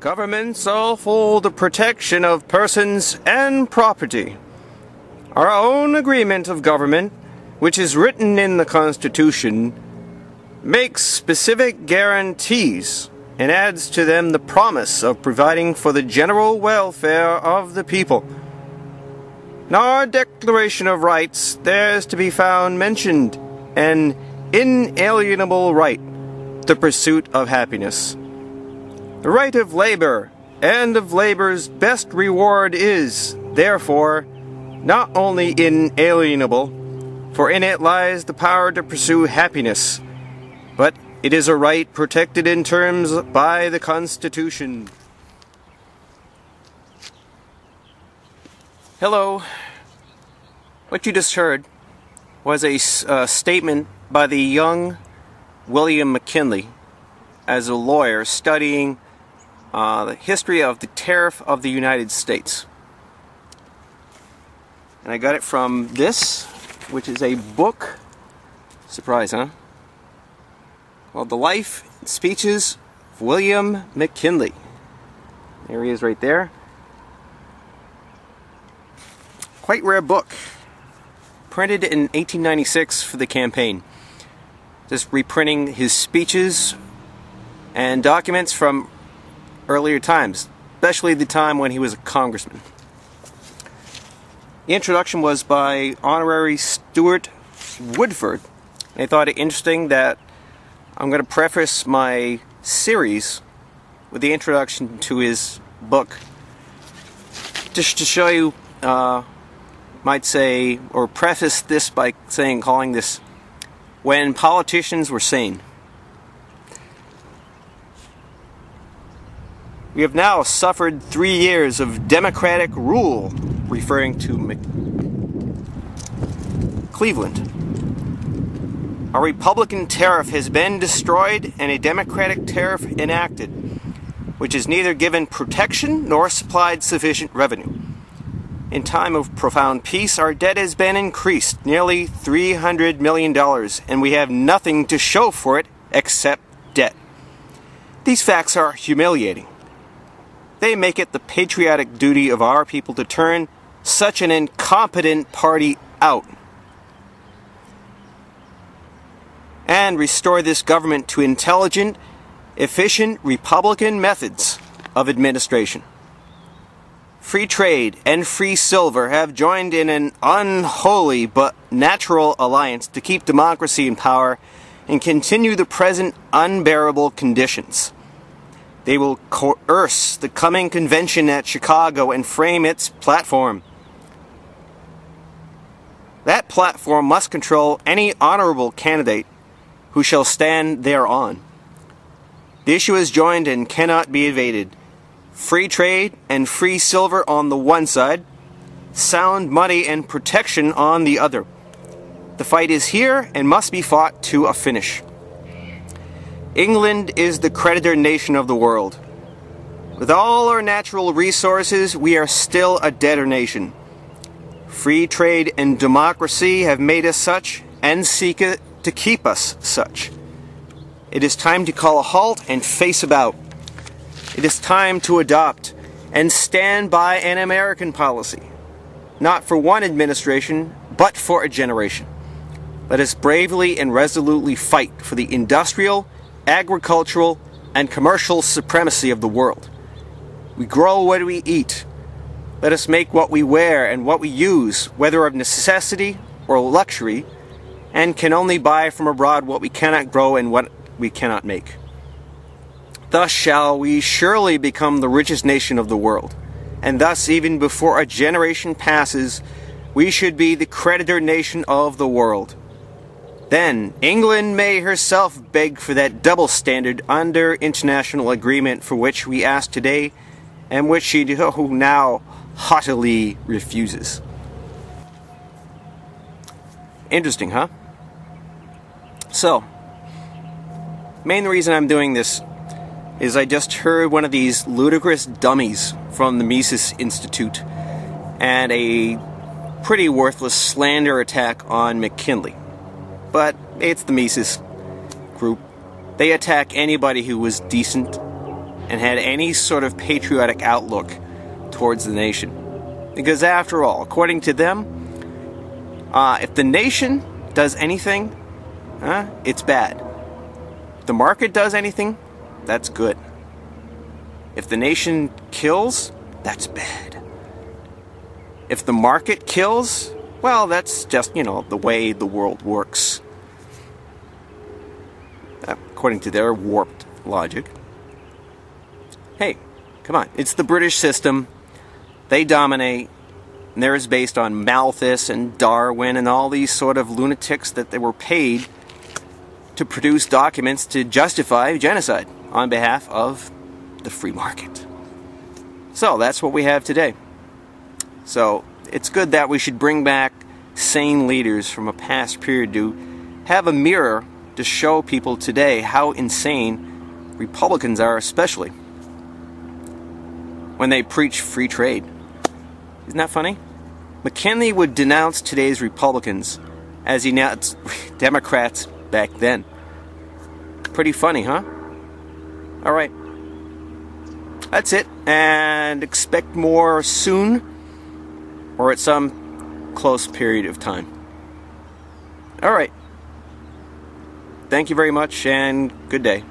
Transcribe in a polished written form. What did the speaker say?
Governments are for the protection of persons and property. Our own agreement of government, which is written in the Constitution, makes specific guarantees and adds to them the promise of providing for the general welfare of the people. In our Declaration of Rights, there is to be found mentioned an inalienable right, the pursuit of happiness. The right of labor and of labor's best reward is, therefore, not only inalienable, for in it lies the power to pursue happiness, but it is a right protected in terms by the Constitution. Hello. What you just heard was a statement by the young William McKinley as a lawyer studying the history of the tariff of the United States. And I got it from this, which is a book, surprise, huh? Called The Life and Speeches of William McKinley. There he is right there. Quite rare book. Printed in 1896 for the campaign. Just reprinting his speeches and documents from earlier times, especially the time when he was a congressman. The introduction was by Honorary Stuart Woodford. I thought it interesting that I'm going to preface my series with the introduction to his book, just to show you, might say, or preface this by calling this When Politicians Were Sane. We have now suffered 3 years of democratic rule, referring to Cleveland. A Republican tariff has been destroyed and a Democratic tariff enacted, which has neither given protection nor supplied sufficient revenue. In time of profound peace, our debt has been increased nearly $300 million, and we have nothing to show for it except debt. These facts are humiliating. They make it the patriotic duty of our people to turn such an incompetent party out and restore this government to intelligent, efficient Republican methods of administration. Free trade and free silver have joined in an unholy but natural alliance to keep democracy in power and continue the present unbearable conditions. They will coerce the coming convention at Chicago and frame its platform. That platform must control any honorable candidate who shall stand thereon. The issue is joined and cannot be evaded. Free trade and free silver on the one side, sound money and protection on the other. The fight is here and must be fought to a finish. England is the creditor nation of the world. With all our natural resources, we are still a debtor nation. Free trade and democracy have made us such and seek to keep us such. It is time to call a halt and face about. It is time to adopt and stand by an American policy, not for one administration, but for a generation. Let us bravely and resolutely fight for the industrial, agricultural, and commercial supremacy of the world. We grow what we eat. Let us make what we wear and what we use, whether of necessity or luxury, and can only buy from abroad what we cannot grow and what we cannot make. Thus shall we surely become the richest nation of the world, and thus even before a generation passes, we should be the creditor nation of the world. Then England may herself beg for that double standard under international agreement for which we ask today, and which she now haughtily refuses. Interesting, huh? So, main reason I'm doing this is I just heard one of these ludicrous dummies from the Mises Institute and a pretty worthless slander attack on McKinley. But it's the Mises group. They attack anybody who was decent and had any sort of patriotic outlook towards the nation. Because after all, according to them, if the nation does anything, it's bad. If the market does anything, that's good. If the nation kills, that's bad. If the market kills, well, that's just, the way the world works. According to their warped logic. Hey, come on. It's the British system. They dominate. And theirs based on Malthus and Darwin and all these sort of lunatics that they were paid to produce documents to justify genocide on behalf of the free market. So that's what we have today. So it's good that we should bring back sane leaders from a past period to have a mirror to show people today how insane Republicans are, especially when they preach free trade. Isn't that funny? McKinley would denounce today's Republicans as he denounced Democrats back then. Pretty funny, huh? Alright. That's it. And expect more soon or at some close period of time. Alright. Thank you very much and good day.